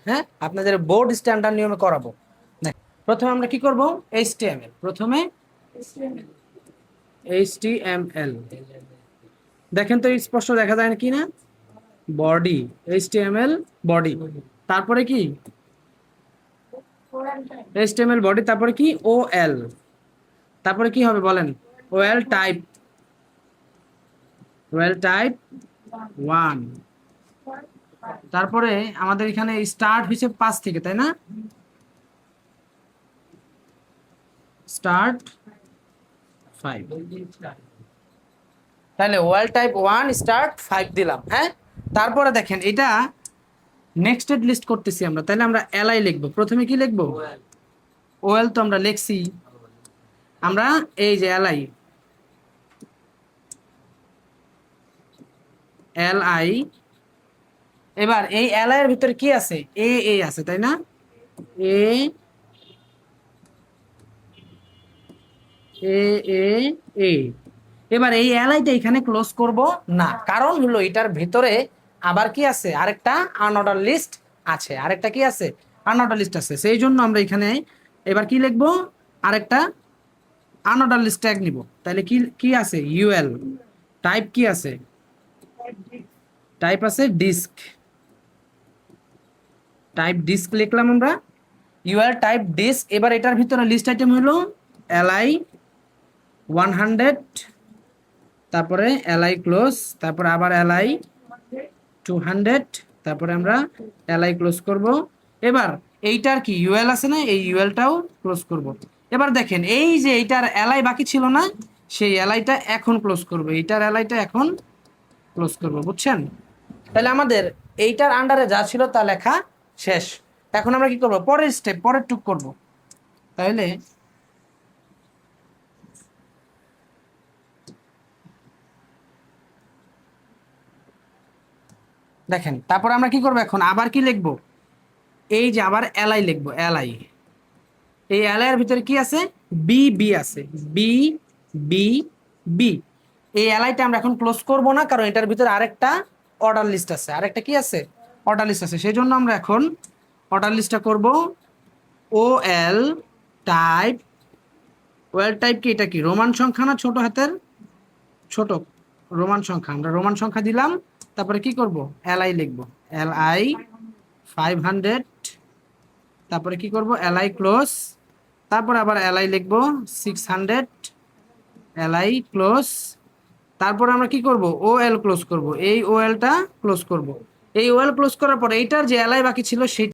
হ্যাঁ, আপনাদের board standard নিয়মে করাবো। প্রথমে আমরা কি করব, এইচটিএমএল। প্রথমে এইচটিএমএল দেখেন তো স্পষ্ট দেখা যায় কি না? বডি, এইচটিএমএল বডি, তারপরে কি এইচটিএমএল বডি, তারপরে কি ওএল, তারপরে কি হবে বলেন? OL type, OL type 1। তারপরে আমাদের এখানে স্টার্ট হয়েছে 5 থেকে, তাই না? স্টার্ট 5, তাহলে ওয়েল টাইপ 1 স্টার্ট 5 দিলাম। হ্যাঁ, তারপরে দেখেন এটা নেক্সটেড লিস্ট করতেছি আমরা, তাহলে আমরা এলআই লিখবো। প্রথমে কি লিখবো? ওয়েল তো আমরা লিখছি, আমরা এই যে এলআই, এলআই। এবার এই এলআই এর ভিতরে কি আছে? এ এ আছে, তাই না? এ এ এ এ। এবার এই এলআইটা এখানে ক্লোজ করব না, কারণ হলো এটার ভিতরে আবার কি আছে? আরেকটা আনঅর্ডার লিস্ট আছে, আরেকটা কি আছে? আনঅর্ডার লিস্ট আছে। সেই জন্য আমরা এখানে এবার কি লিখবো? আরেকটা আনঅর্ডার লিস্ট ট্যাগ নিব। তাহলে কি কি আছে? ইউএল টাইপ কি আছে? টাইপ আছে ডিস্ক, টাইপ ডিস্ক লিখলাম আমরা, ইউএল টাইপ ডিস্ক। এবার এটার ভিতরে লিস্ট আইটেম হলো এলআই 100, তারপরে এলআই ক্লোজ, তারপরে আবার এলআই 200, তারপরে আমরা এলআই ক্লোজ করব। এবার এইটার কি ইউএল আছে না, এই ইউএলটাও ক্লোজ করব। এবার দেখেন এই যে এইটার এলআই বাকি ছিল না, সেই এলআইটা এখন ক্লোজ করব, এইটার এলআইটা এখন ক্লোজ করব, বুঝছেন? তাহলে আমাদের এইটার আন্ডারে যা ছিল তা লেখা শেষ। এখন আমরা কি করব? পরের স্টেপ, পরের টুক করব। তাহলে দেখেন, তারপর আমরা কি করব? এখন আবার কি লিখব? এই যে আবার এলআই লিখব, এলআই। এই এলআই এর ভিতরে কি আছে? বি বি আছে, বি বি বি। এই এলআইটা আমরা এখন ক্লোজ করব না, কারণ এটার ভিতরে আরেকটা অর্ডার লিস্ট আছে, আরেকটা কি আছে? অর্ডার লিস্ট আছে। সেই জন্য আমরা এখন অর্ডার লিস্টটা করব ও এল টাইপ। ওয়েল টাইপ কি? এটা কি রোমান সংখ্যা না ছোট হাতের? ছোট রোমান সংখ্যা, আমরা রোমান সংখ্যা দিলাম। তারপরে কি করব? এলআই লিখব, এলআই 500, তারপরে কি করব? এলআই ক্লোজ, তারপর আবার এলআই লিখব 600, এলআই ক্লোজ। তারপর আমরা কি করব? ওএল ক্লোজ করব, এই ওএলটা ক্লোজ করব। এই ওএল ক্লোজ করার পরে এইটার যে এলআই বাকি ছিল সেই